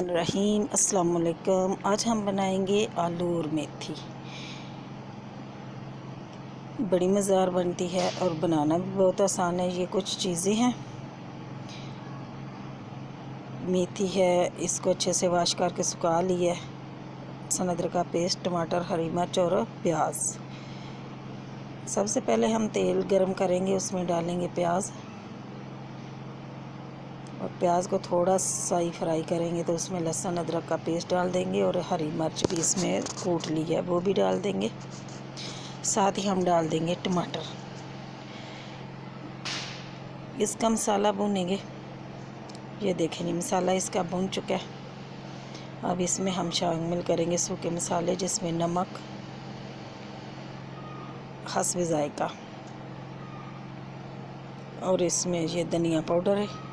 बिस्मिल्लाहिर्रहमानिर्रहीम। अस्सलाम वालेकुम। आज हम बनाएंगे आलू और मेथी। बड़ी मज़ेदार बनती है और बनाना भी बहुत आसान है। ये कुछ चीज़ें हैं। मेथी है, इसको अच्छे से वाश करके सुखा लिया है। लहसुन अदरक का पेस्ट, टमाटर, हरी मिर्च और प्याज। सबसे पहले हम तेल गरम करेंगे, उसमें डालेंगे प्याज और प्याज को थोड़ा सा ही फ्राई करेंगे तो उसमें लहसुन अदरक का पेस्ट डाल देंगे और हरी मिर्च भी इसमें कूट ली है वो भी डाल देंगे। साथ ही हम डाल देंगे टमाटर। इसका मसाला भूनेंगे। ये देखें जी, मसाला इसका भून चुका है। अब इसमें हम शामिल करेंगे सूखे मसाले, जिसमें नमक, हस्ब ज़ायका और इसमें ये धनिया पाउडर है।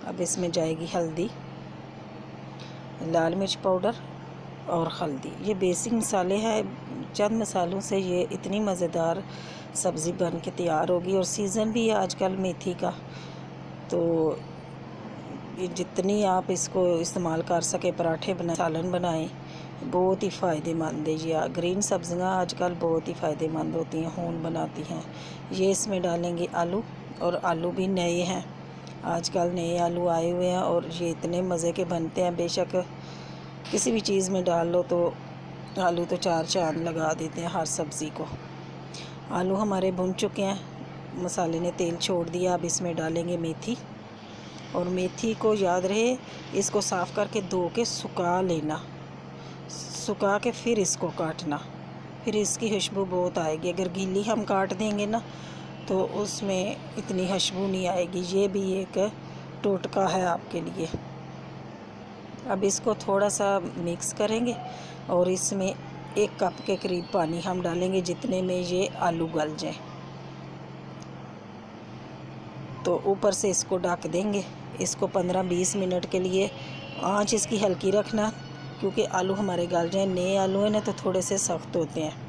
अब इसमें जाएगी हल्दी, लाल मिर्च पाउडर और हल्दी। ये बेसिक मसाले हैं। चंद मसालों से ये इतनी मज़ेदार सब्ज़ी बन के तैयार होगी और सीज़न भी है आजकल मेथी का, तो जितनी आप इसको इस्तेमाल कर सके, पराठे बनाए, सालन बनाएं, बहुत ही फ़ायदेमंद है। ये ग्रीन सब्ज़ियाँ आजकल बहुत ही फ़ायदेमंद होती हैं, खून बनाती हैं। ये इसमें डालेंगे आलू, और आलू भी नए हैं, आजकल नए आलू आए हुए हैं और ये इतने मज़े के बनते हैं। बेशक किसी भी चीज़ में डाल लो तो आलू तो चार चांद लगा देते हैं हर सब्ज़ी को। आलू हमारे भुन चुके हैं, मसाले ने तेल छोड़ दिया। अब इसमें डालेंगे मेथी, और मेथी को याद रहे इसको साफ़ करके धो के सुखा लेना, सुखा के फिर इसको काटना, फिर इसकी खुशबू बहुत आएगी। अगर गीली हम काट देंगे ना तो उसमें इतनी खुशबू नहीं आएगी। ये भी एक टोटका है आपके लिए। अब इसको थोड़ा सा मिक्स करेंगे और इसमें 1 कप के करीब पानी हम डालेंगे, जितने में ये आलू गल जाए। तो ऊपर से इसको ढक देंगे। इसको 15-20 मिनट के लिए आंच इसकी हल्की रखना, क्योंकि आलू हमारे गल जाए। नए आलू हैं ना तो थोड़े से सख्त होते हैं।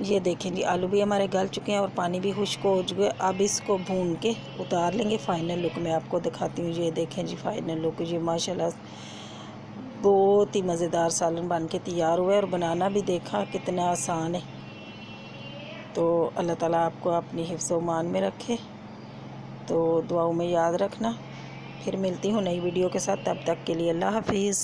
ये देखें जी, आलू भी हमारे गल चुके हैं और पानी भी खुश्क हो चुका है। अब इसको भून के उतार लेंगे। फ़ाइनल लुक मैं आपको दिखाती हूँ। ये देखें जी, फ़ाइनल लुक। ये माशाल्लाह बहुत ही मज़ेदार सालन बन के तैयार हुआ है और बनाना भी देखा कितना आसान है। तो अल्लाह ताला आपको अपनी हिफ्ज़ व ईमान में रखे। तो दुआओं में याद रखना। फिर मिलती हूँ नई वीडियो के साथ, तब तक के लिए अल्लाह हाफिज़।